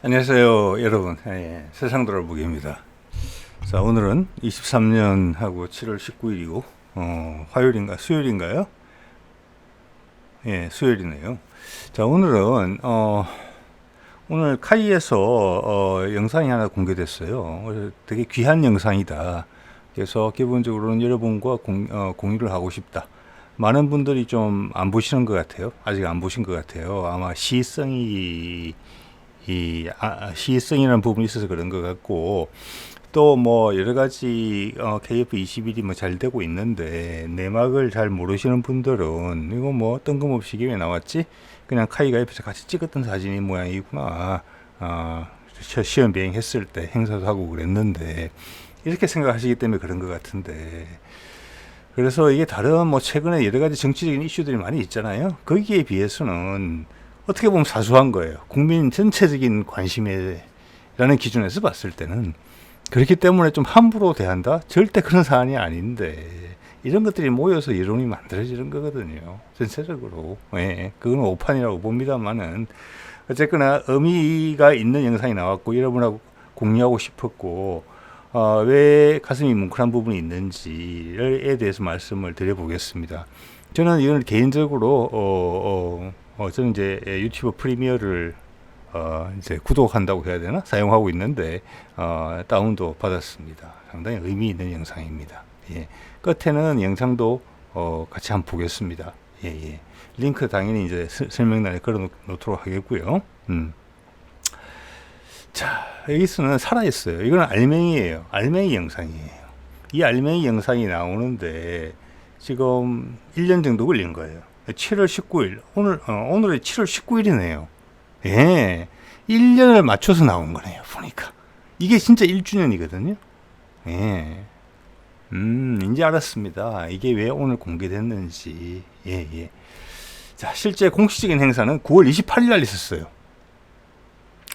안녕하세요, 여러분. 세상 돌아보기입니다. 자, 오늘은 23년하고 7월 19일이고, 화요일인가, 수요일인가요? 예, 수요일이네요. 자, 오늘은, 오늘 카이에서, 영상이 하나 공개됐어요. 되게 귀한 영상이다. 그래서 기본적으로는 여러분과 공유를 하고 싶다. 많은 분들이 좀 안 보시는 것 같아요. 아직 안 보신 것 같아요. 아마 시의성이라는 부분이 있어서 그런 것 같고, 또 뭐 여러 가지 KF21이 뭐 잘 되고 있는데 내막을 잘 모르시는 분들은 이거 뭐 뜬금없이 이게 왜 나왔지? 그냥 카이가 옆에서 같이 찍었던 사진이 모양이구나. 시험 비행했을 때 행사도 하고 그랬는데 이렇게 생각하시기 때문에 그런 것 같은데, 그래서 이게 다른 뭐 최근에 여러 가지 정치적인 이슈들이 많이 있잖아요. 거기에 비해서는 어떻게 보면 사소한 거예요. 국민 전체적인 관심에 라는 기준에서 봤을 때는. 그렇기 때문에 좀 함부로 대한다? 절대 그런 사안이 아닌데, 이런 것들이 모여서 여론이 만들어지는 거거든요. 전체적으로. 예, 그건 오판이라고 봅니다만은, 어쨌거나 의미가 있는 영상이 나왔고, 여러분하고 공유하고 싶었고, 왜 가슴이 뭉클한 부분이 있는지에 대해서 말씀을 드려보겠습니다. 저는 이건 개인적으로, 저는 이제 유튜브 프리미어를 이제 구독한다고 해야 되나? 사용하고 있는데, 다운도 받았습니다. 상당히 의미 있는 영상입니다. 예. 끝에는 영상도, 같이 한번 보겠습니다. 예, 예. 링크 당연히 이제 설명란에 걸어 놓도록 하겠고요. 자, 여기서는 살아있어요. 이건 알맹이에요. 알맹이 영상이에요. 이 알맹이 영상이 나오는데, 지금 1년 정도 걸린 거예요. 7월 19일. 오늘이 7월 19일이네요. 예. 1년을 맞춰서 나온 거네요. 보니까. 이게 진짜 1주년이거든요. 예. 이제 알았습니다. 이게 왜 오늘 공개됐는지. 예, 예. 자, 실제 공식적인 행사는 9월 28일 날 있었어요.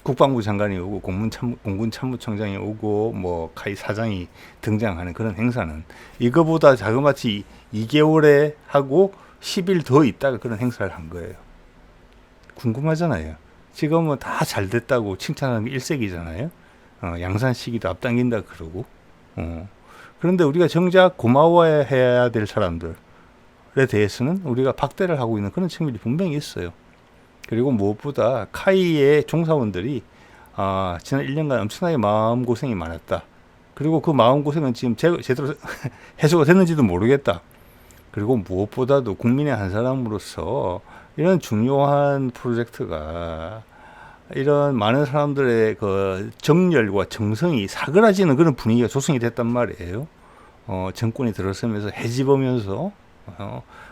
국방부 장관이 오고, 공군 참모총장이 오고, 뭐, 카이 사장이 등장하는 그런 행사는 이거보다 자그마치 2개월에 하고 10일 더 있다가 그런 행사를 한 거예요. 궁금하잖아요. 지금은 다 잘 됐다고 칭찬하는 게 일색이잖아요. 양산 시기도 앞당긴다 그러고. 그런데 우리가 정작 고마워해야 될 사람들에 대해서는 우리가 박대를 하고 있는 그런 측면이 분명히 있어요. 그리고 무엇보다 카이의 종사원들이 지난 1년간 엄청나게 마음고생이 많았다. 그리고 그 마음고생은 지금 제대로 해소가 됐는지도 모르겠다. 그리고 무엇보다도 국민의 한 사람으로서 이런 중요한 프로젝트가 이런 많은 사람들의 그 정열과 정성이 사그라지는 그런 분위기가 조성이 됐단 말이에요. 정권이 들어서면서 해집으면서.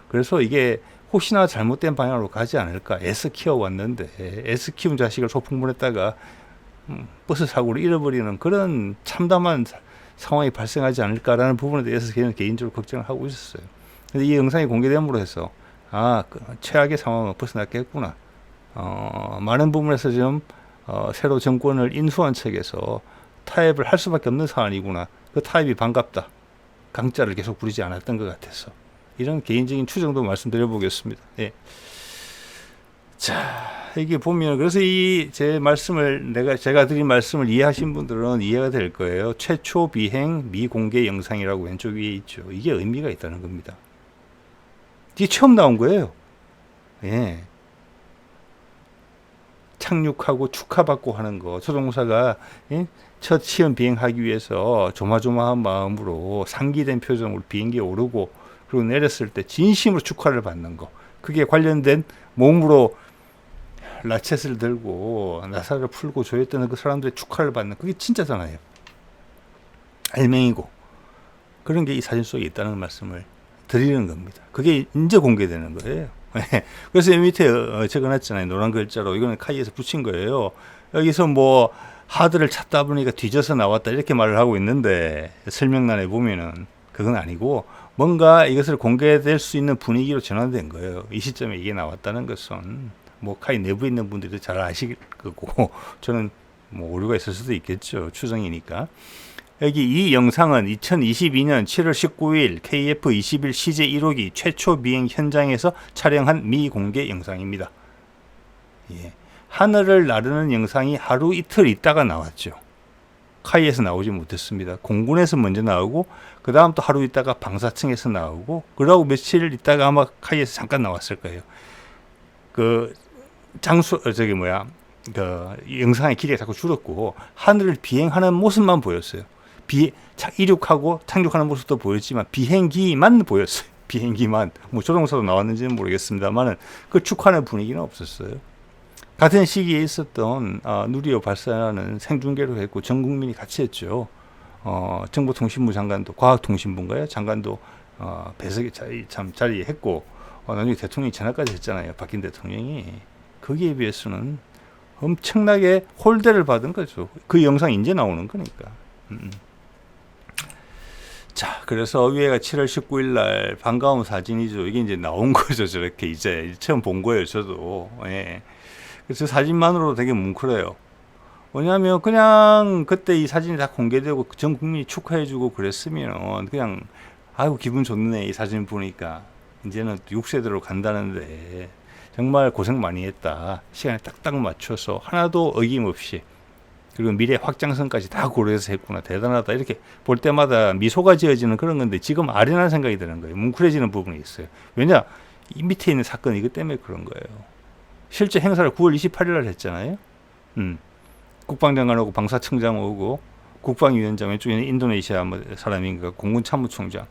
그래서 이게 혹시나 잘못된 방향으로 가지 않을까 애써 키워왔는데, 애써 키운 자식을 소풍 보냈다가 버스 사고로 잃어버리는 그런 참담한 상황이 발생하지 않을까라는 부분에 대해서 개인적으로 걱정을 하고 있었어요. 근데 이 영상이 공개됨으로 해서 최악의 상황을 벗어났겠구나. 많은 부분에서 지금 새로 정권을 인수한 측에서 타협을 할 수밖에 없는 사안이구나. 그 타협이 반갑다. 강자를 계속 부리지 않았던 것 같아서. 이런 개인적인 추정도 말씀드려 보겠습니다. 예. 자, 이게 보면, 그래서 제가 드린 말씀을 이해하신 분들은 이해가 될 거예요. 최초 비행 미공개 영상이라고 왼쪽 위에 있죠. 이게 의미가 있다는 겁니다. 이게 처음 나온 거예요. 예. 착륙하고 축하받고 하는 거. 조종사가 첫 시험 비행하기 위해서 조마조마한 마음으로 상기된 표정으로 비행기에 오르고, 그리고 내렸을 때 진심으로 축하를 받는 거. 그게 관련된 몸으로 라쳇을 들고 나사를 풀고 조였던 그 사람들의 축하를 받는, 그게 진짜잖아요. 알맹이고. 그런 게 이 사진 속에 있다는 말씀을 드리는 겁니다. 그게 이제 공개되는 거예요. 그래서 이 밑에 적어놨잖아요. 노란 글자로. 이거는 카이에서 붙인 거예요. 여기서 뭐 하드를 찾다 보니까 뒤져서 나왔다 이렇게 말을 하고 있는데, 설명란에 보면은 그건 아니고 뭔가 이것을 공개될 수 있는 분위기로 전환된 거예요. 이 시점에 이게 나왔다는 것은 뭐 카이 내부에 있는 분들도 잘 아실 거고, 저는 뭐 오류가 있을 수도 있겠죠. 추정이니까. 여기 이 영상은 2022년 7월 19일 KF-21 CJ 1호기 최초 비행 현장에서 촬영한 미공개 영상입니다. 예. 하늘을 나르는 영상이 하루 이틀 있다가 나왔죠. 카이에서 나오지 못했습니다. 공군에서 먼저 나오고 그 다음 또 하루 있다가 방사청에서 나오고 그러고 며칠 있다가 아마 카이에서 잠깐 나왔을 거예요. 그 장수 그 영상의 길이가 자꾸 줄었고 하늘을 비행하는 모습만 보였어요. 이륙하고 착륙하는 모습도 보였지만 비행기만 보였어요. 비행기만. 뭐 조종사도 나왔는지는 모르겠습니다만은 그 축하하는 분위기는 없었어요. 같은 시기에 있었던 누리호 발사는 생중계로 했고 전 국민이 같이 했죠. 정보통신부 장관도 과학통신부인가요? 장관도 배석에 자리에 했고 나중에 대통령이 전화까지 했잖아요. 바뀐 대통령이. 거기에 비해서는 엄청나게 홀대를 받은 거죠. 그 영상이 이제 나오는 거니까. 자, 그래서 위에가 7월 19일 날 반가운 사진이죠. 이게 이제 나온 거죠. 저렇게 이제 처음 본 거예요. 저도. 예. 그래서 사진만으로도 되게 뭉클해요. 왜냐하면 그냥 그때 이 사진이 다 공개되고 전 국민이 축하해주고 그랬으면 그냥 아이고 기분 좋네 이 사진 보니까 이제는 6세대로 간다는데 정말 고생 많이 했다. 시간에 딱딱 맞춰서 하나도 어김없이 그리고 미래 확장성까지 다 고려해서 했구나. 대단하다. 이렇게 볼 때마다 미소가 지어지는 그런 건데 지금 아련한 생각이 드는 거예요. 뭉클해지는 부분이 있어요. 왜냐? 이 밑에 있는 사건 이것 때문에 그런 거예요. 실제 행사를 9월 28일 날 했잖아요. 국방장관 오고 방사청장 오고 국방위원장 왼쪽에는 인도네시아 사람인가 공군 참모총장.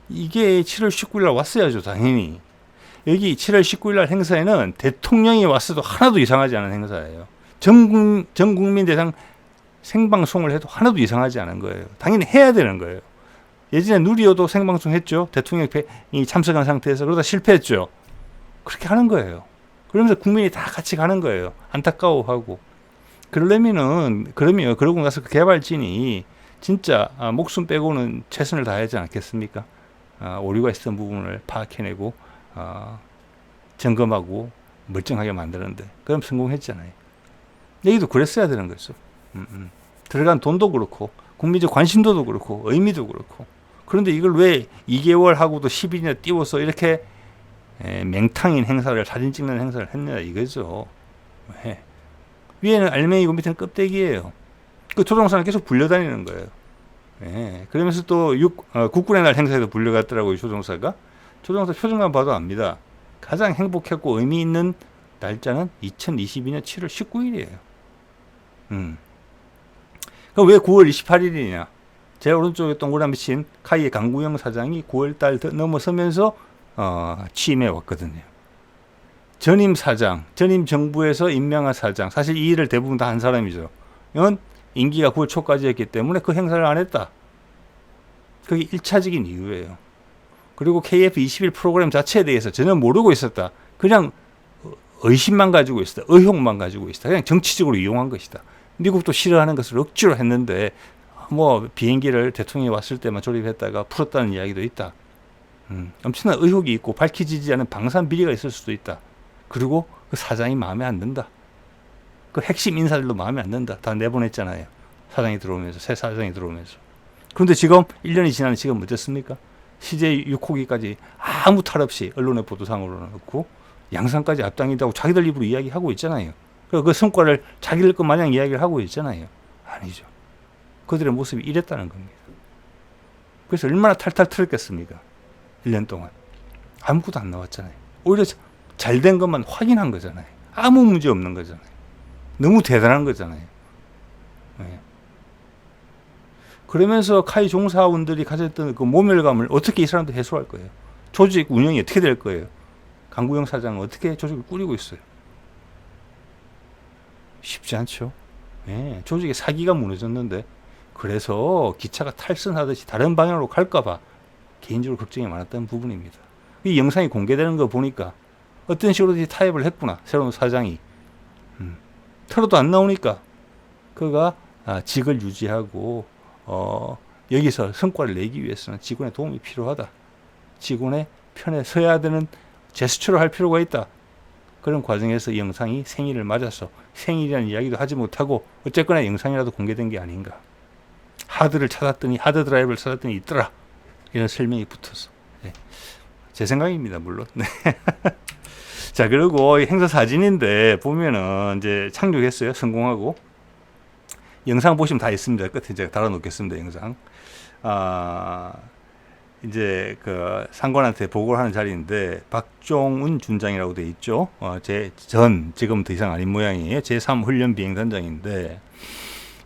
이게 7월 19일 날 왔어야죠. 당연히. 여기 7월 19일 날 행사에는 대통령이 왔어도 하나도 이상하지 않은 행사예요. 전 국민 대상 생방송을 해도 하나도 이상하지 않은 거예요. 당연히 해야 되는 거예요. 예전에 누리호도 생방송 했죠. 대통령이 참석한 상태에서. 그러다 실패했죠. 그렇게 하는 거예요. 그러면서 국민이 다 같이 가는 거예요. 안타까워하고. 그러고 나서 그 개발진이 진짜 목숨 빼고는 최선을 다하지 않겠습니까? 오류가 있었던 부분을 파악해내고 점검하고 멀쩡하게 만드는데 그럼 성공했잖아요. 여기도 그랬어야 되는 거죠. 들어간 돈도 그렇고 국민적 관심도도 그렇고 의미도 그렇고 그런데 이걸 왜 2개월 하고도 10일이나 띄워서 이렇게 맹탕인 행사를 사진 찍는 행사를 했냐 이거죠. 왜? 위에는 알맹이고 밑에는 껍데기예요. 그 조종사는 계속 불려다니는 거예요. 그러면서 또 국군의 날 행사에도 불려갔더라고요. 조종사 표정만 봐도 압니다. 가장 행복했고 의미 있는 날짜는 2022년 7월 19일이에요. 그럼 왜 9월 28일이냐? 제 오른쪽에 동그라미 친 카이의 강구영 사장이 9월달 넘어서면서 취임해 왔거든요. 전임 정부에서 임명한 사장, 사실 이 일을 대부분 다 한 사람이죠. 이건 임기가 9월 초까지였기 때문에 그 행사를 안 했다. 그게 1차적인 이유예요. 그리고 KF21 프로그램 자체에 대해서 전혀 모르고 있었다. 그냥 의심만 가지고 있었다. 의혹만 가지고 있었다. 그냥 정치적으로 이용한 것이다. 미국도 싫어하는 것을 억지로 했는데 비행기를 대통령이 왔을 때만 조립했다가 풀었다는 이야기도 있다. 엄청난 의혹이 있고 밝혀지지 않은 방산 비리가 있을 수도 있다. 그리고 그 사장이 마음에 안 든다. 그 핵심 인사들도 마음에 안 든다. 다 내보냈잖아요. 새 사장이 들어오면서. 그런데 지금 1년이 지나는 지금 어떻습니까? CJ 6호기까지 아무 탈 없이 언론의 보도상으로 넣고 양산까지 앞당긴다고 자기들 입으로 이야기하고 있잖아요. 그 성과를 자기들 것 마냥 이야기를 하고 있잖아요. 아니죠. 그들의 모습이 이랬다는 겁니다. 그래서 얼마나 탈탈 털었겠습니까? 1년 동안. 아무것도 안 나왔잖아요. 오히려 잘 된 것만 확인한 거잖아요. 아무 문제 없는 거잖아요. 너무 대단한 거잖아요. 네. 그러면서 카이 종사원들이 가졌던 그 모멸감을 어떻게 이 사람들 해소할 거예요? 조직 운영이 어떻게 될 거예요? 강구영 사장은 어떻게 조직을 꾸리고 있어요? 쉽지 않죠. 네. 조직의 사기가 무너졌는데 그래서 기차가 탈선하듯이 다른 방향으로 갈까봐 개인적으로 걱정이 많았던 부분입니다. 이 영상이 공개되는 거 보니까 어떤 식으로든지 타협을 했구나. 새로운 사장이. 털어도 안 나오니까 그가 직을 유지하고 여기서 성과를 내기 위해서는 직원의 도움이 필요하다. 직원의 편에 서야 되는 제스처를 할 필요가 있다. 그런 과정에서 이 영상이 생일을 맞아서 생일이라는 이야기도 하지 못하고 어쨌거나 영상이라도 공개된 게 아닌가. 하드 드라이브를 찾았더니 있더라. 이런 설명이 붙어서. 네. 제 생각입니다, 물론. 네. 자, 그리고 행사 사진인데 보면은 이제 착륙했어요. 성공하고. 영상 보시면 다 있습니다. 끝에 제가 달아놓겠습니다. 영상. 아, 이제 그 상관한테 보고를 하는 자리인데 박종훈 준장이라고 돼 있죠. 지금 더 이상 아닌 모양이에요. 제3 훈련 비행단장인데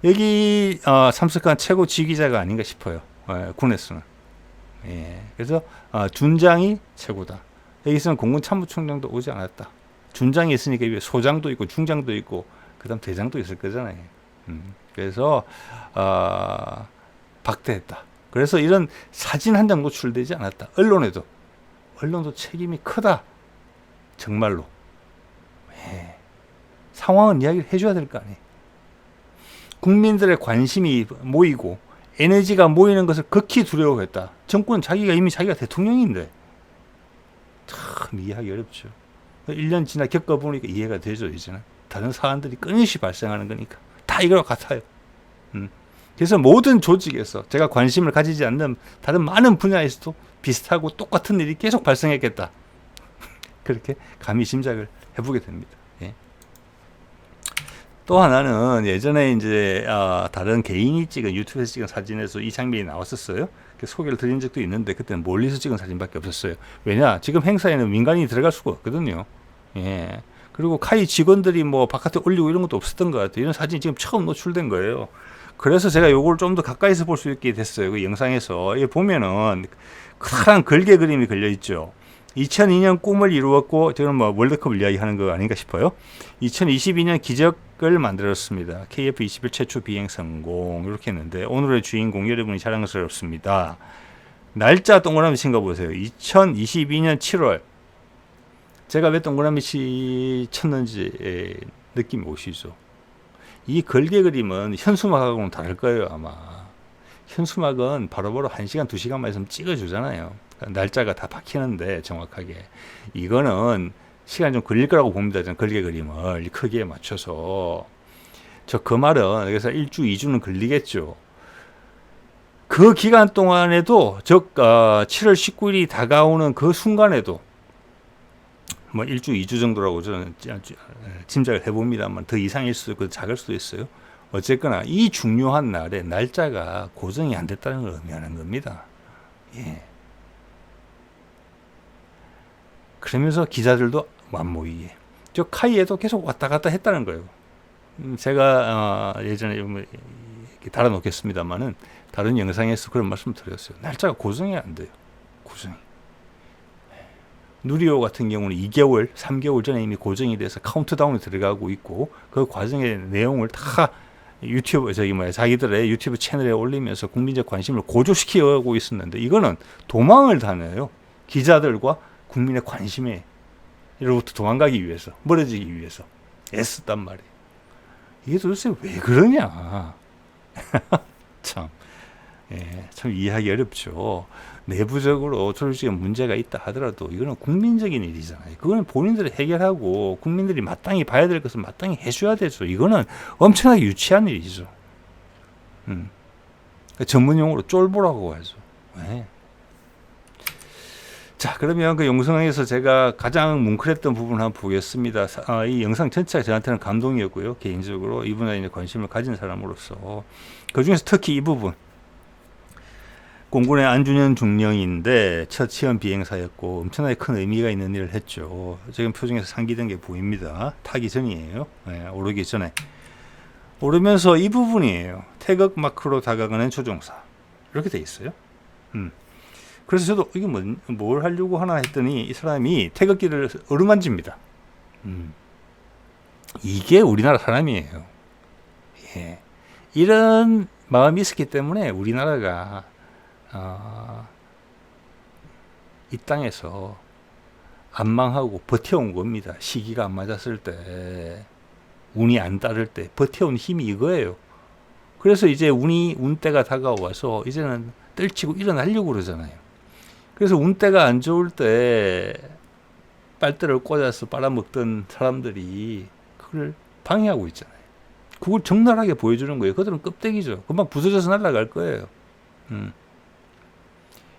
여기 참석한 최고 지휘자가 아닌가 싶어요. 군에서는. 예, 그래서 준장이 최고다. 여기서는 공군 참모총장도 오지 않았다. 준장이 있으니까 위에 소장도 있고 중장도 있고 그다음 대장도 있을 거잖아요. 그래서 박대했다. 그래서 이런 사진 한 장 노출되지 않았다. 언론도 책임이 크다. 정말로. 예. 상황은 이야기를 해줘야 될 거 아니에요. 국민들의 관심이 모이고 에너지가 모이는 것을 극히 두려워했다. 정권은 이미 자기가 대통령인데 참 이해하기 어렵죠. 1년 지나 겪어보니까 이해가 되죠. 이제는 다른 사안들이 끊임없이 발생하는 거니까 다 이거랑 같아요. 그래서 모든 조직에서 제가 관심을 가지지 않는 다른 많은 분야에서도 비슷하고 똑같은 일이 계속 발생했겠다. 그렇게 감히 짐작을 해보게 됩니다. 예. 또 하나는 예전에 이제 다른 개인이 찍은 유튜브에서 찍은 사진에서 이 장면이 나왔었어요. 소개를 드린 적도 있는데 그때는 멀리서 찍은 사진밖에 없었어요. 왜냐? 지금 행사에는 민간인이 들어갈 수가 없거든요. 예. 그리고 카이 직원들이 뭐 바깥에 올리고 이런 것도 없었던 것 같아요. 이런 사진이 지금 처음 노출된 거예요. 그래서 제가 요걸 좀 더 가까이서 볼 수 있게 됐어요. 그 영상에서. 여기 보면은 큰 글개 그림이 걸려 있죠. 2002년 꿈을 이루었고, 저는 뭐 월드컵을 이야기하는 거 아닌가 싶어요. 2022년 기적을 만들었습니다. KF-21 최초 비행 성공. 이렇게 했는데, 오늘의 주인공 여러분이 자랑스럽습니다. 날짜 동그라미 친 거 보세요. 2022년 7월. 제가 왜 동그라미 쳤는지 느낌이 오시죠? 이 걸개 그림은 현수막하고는 다를 거예요, 아마. 현수막은 바로바로 1시간, 2시간만 있으면 찍어주잖아요. 날짜가 다 박히는데, 정확하게. 이거는 시간이 좀 걸릴 거라고 봅니다. 저는 걸개 그림을 크기에 맞춰서. 그 말은, 그래서 1주, 2주는 걸리겠죠. 그 기간 동안에도, 7월 19일이 다가오는 그 순간에도, 뭐 1주, 2주 정도라고 저는 짐작을 해봅니다만 더 이상일 수도 있고 작을 수도 있어요. 어쨌거나 이 중요한 날에 날짜가 고정이 안 됐다는 걸 의미하는 겁니다. 예. 그러면서 기자들도 맘모이게 저 카이에도 계속 왔다 갔다 했다는 거예요. 제가 예전에 이렇게 달아놓겠습니다만은 다른 영상에서 그런 말씀 드렸어요. 날짜가 고정이 안 돼요. 고정이. 누리호 같은 경우는 2개월, 3개월 전에 이미 고정이 돼서 카운트다운이 들어가고 있고 그 과정의 내용을 다 유튜브 자기들의 유튜브 채널에 올리면서 국민적 관심을 고조시키고 있었는데 이거는 도망을 다녀요. 기자들과 국민의 관심에 이로부터 도망가기 위해서, 멀어지기 위해서 애썼단 말이에요. 이게 도대체 왜 그러냐? 참, 참 이해하기 어렵죠. 내부적으로 솔직히 문제가 있다 하더라도 이거는 국민적인 일이잖아요. 그거는 본인들이 해결하고 국민들이 마땅히 봐야 될 것을 마땅히 해줘야 되죠. 이거는 엄청나게 유치한 일이죠. 전문용어로 쫄보라고 하죠. 네. 자, 그러면 그 영상에서 제가 가장 뭉클했던 부분을 한번 보겠습니다. 이 영상 전체가 저한테는 감동이었고요. 개인적으로 이 분야에 관심을 가진 사람으로서 그 중에서 특히 이 부분. 공군의 안준현 중령인데 첫 시험 비행사였고 엄청나게 큰 의미가 있는 일을 했죠. 지금 표정에서 상기된 게 보입니다. 타기 전이에요. 오르기 전에. 오르면서 이 부분이에요. 태극 마크로 다가가는 조종사. 이렇게 돼 있어요. 그래서 저도 이게 뭘 하려고 하나 했더니 이 사람이 태극기를 어루만집니다. 이게 우리나라 사람이에요. 예. 이런 마음이 있었기 때문에 우리나라가 이 땅에서 안 망하고 버텨온 겁니다. 시기가 안 맞았을 때, 운이 안 따를 때 버텨온 힘이 이거예요. 그래서 이제 운때가 다가와서 이제는 떨치고 일어나려고 그러잖아요. 그래서 운때가 안 좋을 때 빨대를 꽂아서 빨아먹던 사람들이 그걸 방해하고 있잖아요. 그걸 적나라하게 보여주는 거예요. 그들은 껍데기죠. 금방 부서져서 날아갈 거예요.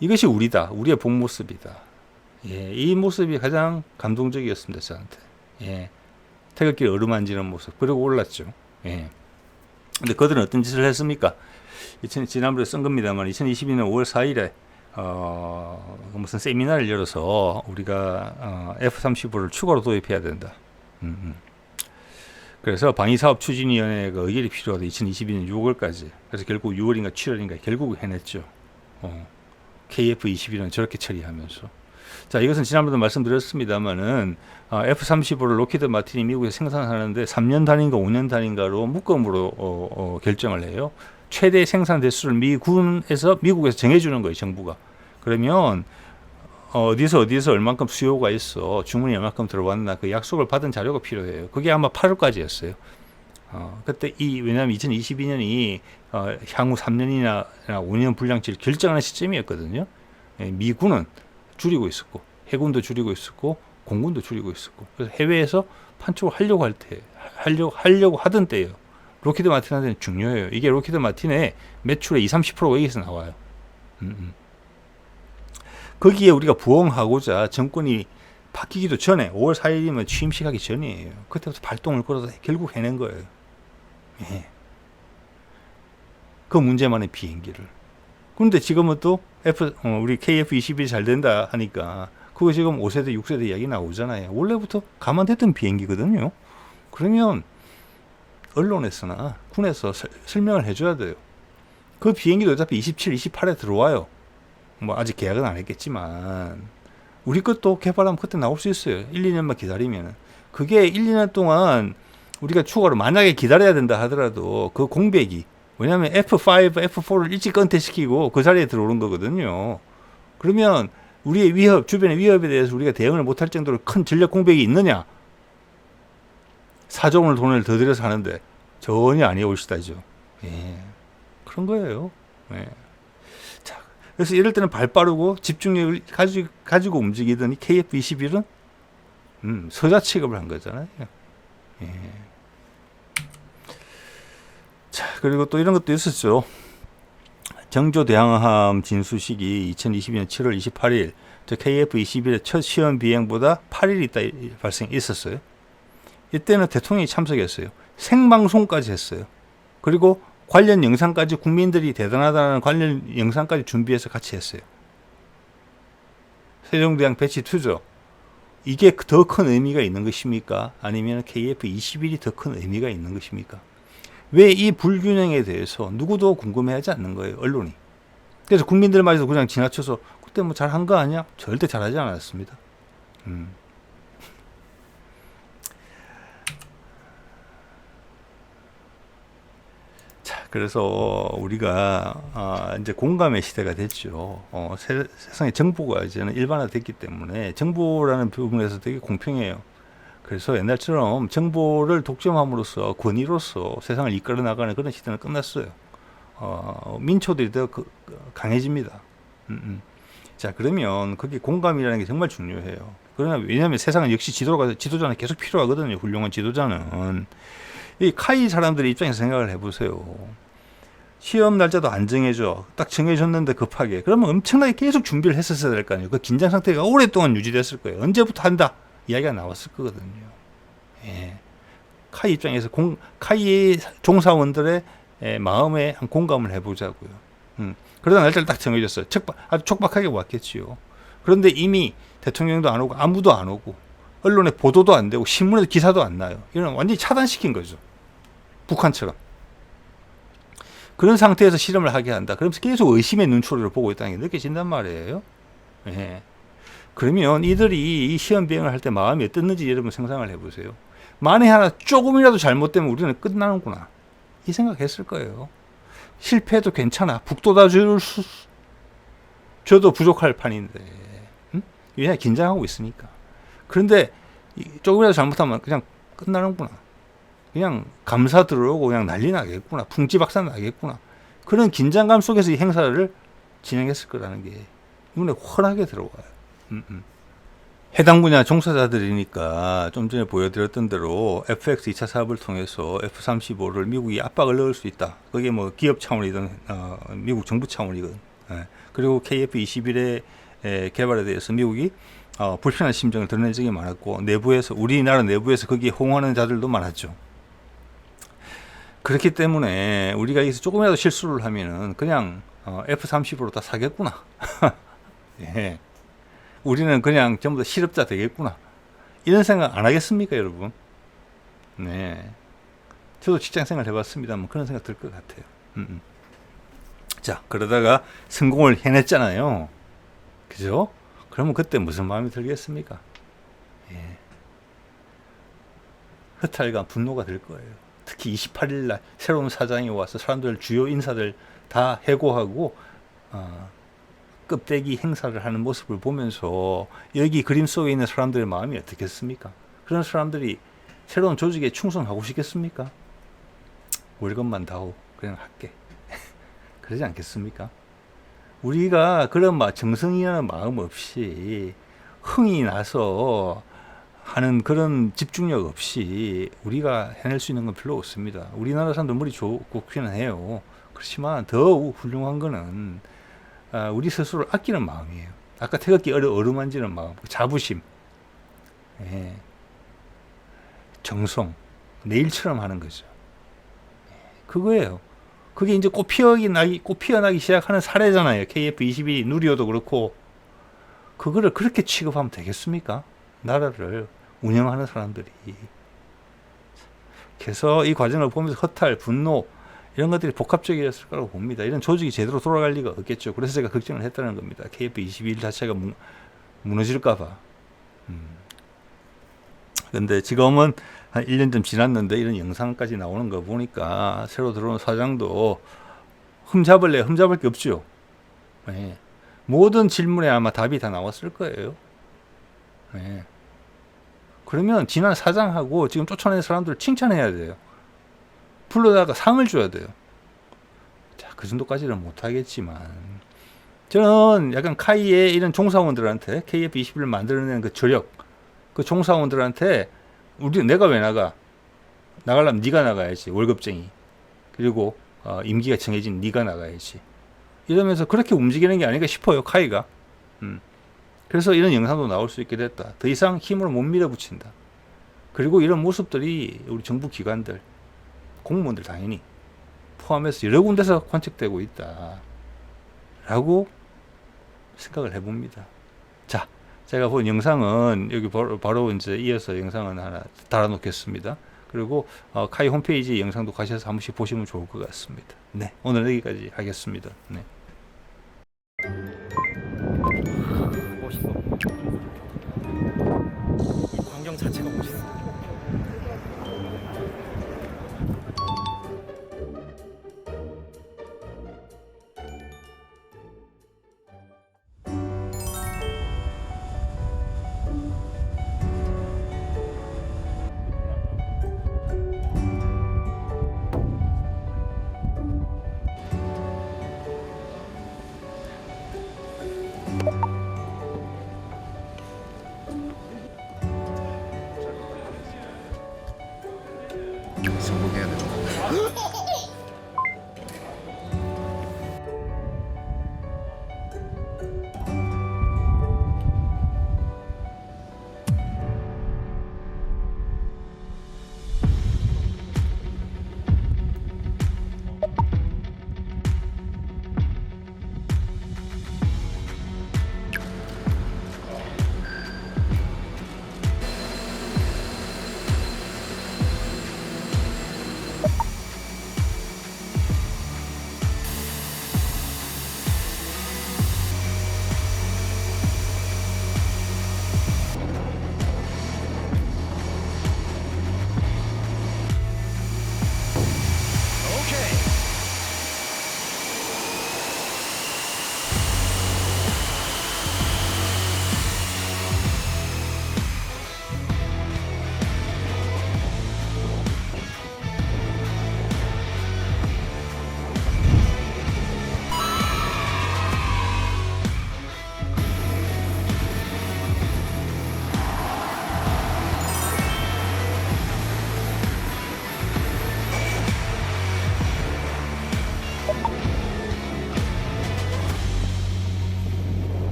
이것이 우리다. 우리의 본 모습이다. 예, 이 모습이 가장 감동적이었습니다, 저한테. 예, 태극기를 어루만지는 모습. 그리고 올랐죠. 예. 근데 그들은 어떤 짓을 했습니까? 지난번에 쓴 겁니다만 2022년 5월 4일에 무슨 세미나를 열어서 우리가 F-35를 추가로 도입해야 된다. 그래서 방위사업 추진위원회가 의결이 필요하다. 2022년 6월까지. 그래서 결국 6월인가 7월인가 결국 해냈죠. KF-21은 저렇게 처리하면서. 자, 이것은 지난번에도 말씀드렸습니다만은 F-35를 로키드 마틴이 미국에서 생산하는데 3년 단위인가 5년 단위인가로 묶음으로 결정을 해요. 최대 생산 대수를 미국에서 정해주는 거예요, 정부가. 그러면 어디서 얼만큼 수요가 있어, 주문이 얼만큼 들어왔나, 그 약속을 받은 자료가 필요해요. 그게 아마 8월까지였어요. 그때 왜냐하면 2022년이 향후 3년이나 5년 분량치를 결정하는 시점이었거든요. 예, 미군은 줄이고 있었고, 해군도 줄이고 있었고, 공군도 줄이고 있었고, 그래서 해외에서 판촉을 하려고 하던 때예요. 로키드 마틴한테는 중요해요. 이게 로키드 마틴의 매출의 20-30%가 여기서 나와요. 거기에 우리가 부응하고자 정권이 바뀌기도 전에 5월 4일이면 취임식 하기 전이에요. 그때부터 발동을 걸어서 결국 해낸 거예요. 예. 그 문제만의 비행기를. 그런데 지금은 또 우리 KF-21이 잘 된다 하니까 그거 지금 5세대, 6세대 이야기 나오잖아요. 원래부터 감안됐던 비행기거든요. 그러면 언론에서나 군에서 설명을 해줘야 돼요. 그 비행기도 어차피 27, 28에 들어와요. 뭐 아직 계약은 안 했겠지만 우리 것도 개발하면 그때 나올 수 있어요. 1, 2년만 기다리면. 그게 1, 2년 동안 우리가 추가로 만약에 기다려야 된다 하더라도 그 공백이, 왜냐하면 F5, F4를 일찍 은퇴시키고 그 자리에 들어오는 거거든요. 그러면 우리의 위협, 주변의 위협에 대해서 우리가 대응을 못할 정도로 큰 전력 공백이 있느냐? 4조 원을 돈을 더 들여서 하는데 전혀 아니올 시다죠. 예. 그런 거예요. 예. 자, 그래서 이럴 때는 발 빠르고 집중력을 가지고 움직이던 이 KF-21은 서자 취급을 한 거잖아요. 예. 자, 그리고 또 이런 것도 있었죠. 정조 대항함 진수 시기 2022년 7월 28일 저 KF-21의 첫 시험 비행보다 8일 있다 있었어요. 이때는 대통령이 참석했어요. 생방송까지 했어요. 그리고 관련 영상까지, 국민들이 대단하다는 관련 영상까지 준비해서 같이 했어요. 세종대왕 배치 2죠. 이게 더 큰 의미가 있는 것입니까? 아니면 KF-21이 더 큰 의미가 있는 것입니까? 왜 이 불균형에 대해서 누구도 궁금해하지 않는 거예요, 언론이. 그래서 국민들마저도 그냥 지나쳐서 그때 뭐 잘한 거 아니야? 절대 잘하지 않았습니다. 자, 그래서 우리가 이제 공감의 시대가 됐죠. 세상에 정보가 이제는 일반화됐기 때문에 정보라는 부분에서 되게 공평해요. 그래서 옛날처럼 정보를 독점함으로써 권위로서 세상을 이끌어 나가는 그런 시대는 끝났어요. 민초들이 더 강해집니다. 자, 그러면 그게 공감이라는 게 정말 중요해요. 왜냐하면 세상은 역시 지도자는 계속 필요하거든요. 훌륭한 지도자는. 이 카이 사람들의 입장에서 생각을 해보세요. 시험 날짜도 안 정해져. 딱 정해졌는데 급하게. 그러면 엄청나게 계속 준비를 했었어야 될 거 아니에요. 그 긴장 상태가 오랫동안 유지됐을 거예요. 언제부터 한다? 이야기가 나왔을 거거든요. 예. 카이 입장에서 카이 종사원들의 마음에 한 공감을 해보자고요. 그러다 날짜를 딱 정해졌어요. 아주 촉박하게 왔겠지요. 그런데 이미 대통령도 안 오고 아무도 안 오고 언론에 보도도 안 되고 신문에도 기사도 안 나요. 이건 완전히 차단시킨 거죠. 북한처럼. 그런 상태에서 실험을 하게 한다. 그러면서 계속 의심의 눈초리를 보고 있다는 게 느껴진단 말이에요. 예. 그러면 이들이 이 시험 비행을 할 때 마음이 어떻는지 여러분 상상을 해보세요. 만에 하나 조금이라도 잘못되면 우리는 끝나는구나. 이 생각했을 거예요. 실패해도 괜찮아. 북돋아 줘도 부족할 판인데. 왜냐, 긴장하고 있으니까. 그런데 조금이라도 잘못하면 그냥 끝나는구나. 그냥 감사 들어오고 그냥 난리 나겠구나. 풍지박산 나겠구나. 그런 긴장감 속에서 이 행사를 진행했을 거라는 게 눈에 훤하게 들어와요. 해당 분야 종사자들이니까 좀 전에 보여드렸던 대로 FX 2차 사업을 통해서 F-35를 미국이 압박을 넣을 수 있다. 그게 뭐 기업 차원이든 미국 정부 차원이든. 그리고 KF-21의 개발에 대해서 미국이 불편한 심정을 드러낸 적이 많았고, 내부에서, 우리나라 내부에서 거기에 호응하는 자들도 많았죠. 그렇기 때문에 우리가 여기서 조금이라도 실수를 하면은 그냥 F-35로 다 사겠구나. 예. 우리는 그냥 전부 다 실업자 되겠구나. 이런 생각 안 하겠습니까, 여러분? 네. 저도 직장 생활 해봤습니다만 그런 생각 들 것 같아요. 자, 그러다가 성공을 해냈잖아요. 그죠? 그러면 그때 무슨 마음이 들겠습니까? 예. 허탈과 분노가 들 거예요. 특히 28일 날 새로운 사장이 와서 사람들, 주요 인사들 다 해고하고 껍데기 행사를 하는 모습을 보면서 여기 그림 속에 있는 사람들의 마음이 어떻겠습니까? 그런 사람들이 새로운 조직에 충성하고 싶겠습니까? 월급만 다오, 그냥 할게. 그러지 않겠습니까? 우리가 그런 정성이라는 마음 없이 흥이 나서 하는 그런 집중력 없이 우리가 해낼 수 있는 건 별로 없습니다. 우리나라 사람들 머리 좋고 그렇기는 해요. 그렇지만 더욱 훌륭한 거는 우리 스스로를 아끼는 마음이에요. 아까 태극기 어루만지는 마음, 자부심, 예. 정성, 내일처럼 하는 거죠. 그거예요. 그게 이제 꽃 피어나기 시작하는 사례잖아요. KF-21 누리호도 그렇고, 그거를 그렇게 취급하면 되겠습니까? 나라를 운영하는 사람들이. 그래서 이 과정을 보면서 허탈, 분노, 이런 것들이 복합적이었을 거라고 봅니다. 이런 조직이 제대로 돌아갈 리가 없겠죠. 그래서 제가 걱정을 했다는 겁니다. KF-21 자체가 무너질까봐. 근데 지금은 한 1년 좀 지났는데 이런 영상까지 나오는 거 보니까 새로 들어온 사장도 흠잡을 게 없죠. 네. 모든 질문에 아마 답이 다 나왔을 거예요. 네. 그러면 지난 사장하고 지금 쫓아낸 사람들을 칭찬해야 돼요. 불러다가 상을 줘야 돼요. 자, 그 정도까지는 못하겠지만 저는 약간 카이의 이런 종사원들한테 KF-21을 만들어낸 그 저력, 그 종사원들한테 내가 왜 나가려면 네가 나가야지, 월급쟁이. 그리고 임기가 정해진 네가 나가야지. 이러면서 그렇게 움직이는 게 아닌가 싶어요, 카이가. 그래서 이런 영상도 나올 수 있게 됐다. 더 이상 힘으로 못 밀어붙인다. 그리고 이런 모습들이 우리 정부 기관들, 공무원들 당연히 포함해서 여러 군데서 관측되고 있다 라고 생각을 해봅니다. 자, 제가 본 영상은 여기 바로 이제 이어서 영상은 하나 달아놓겠습니다. 그리고 카이 홈페이지 영상도 가셔서 한 번씩 보시면 좋을 것 같습니다. 네, 오늘 여기까지 하겠습니다. 네. 멋있어. 이 광경 자체가 멋있어.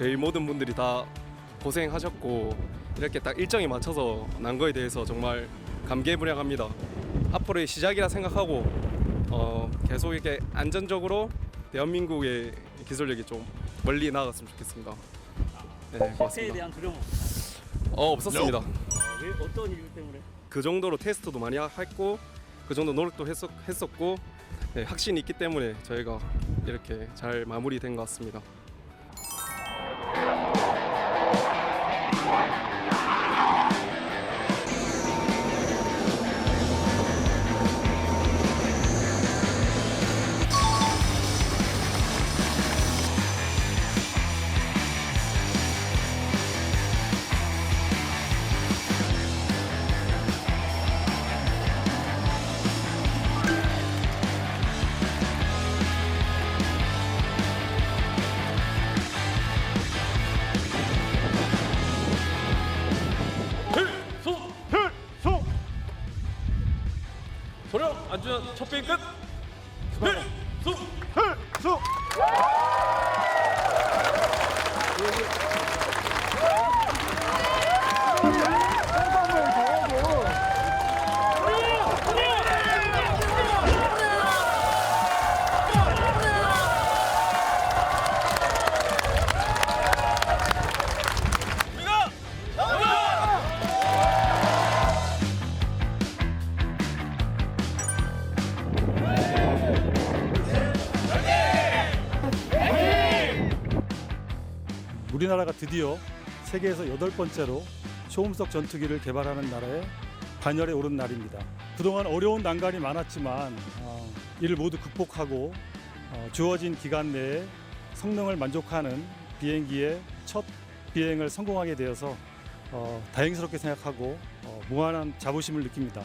저희 모든 분들이 다 고생하셨고 이렇게 딱 일정에 맞춰서 난 거에 대해서 정말 감개무량합니다. 앞으로의 시작이라 생각하고 계속 이렇게 안전적으로 대한민국의 기술력이 좀 멀리 나아갔으면 좋겠습니다. 네, 실패에 고맙습니다. 대한 두려움 없었습니다. 왜 어떤 이유 때문에? 그 정도로 테스트도 많이 했고 그 정도 노력도 했었고 네, 확신이 있기 때문에 저희가 이렇게 잘 마무리된 것 같습니다. 소령 안전 첫 비행 끝. 우리나라가 드디어 세계에서 8번째로 초음속 전투기를 개발하는 나라에 반열에 오른 날입니다. 그동안 어려운 난관이 많았지만 이를 모두 극복하고 주어진 기간 내에 성능을 만족하는 비행기의 첫 비행을 성공하게 되어서 다행스럽게 생각하고 무한한 자부심을 느낍니다.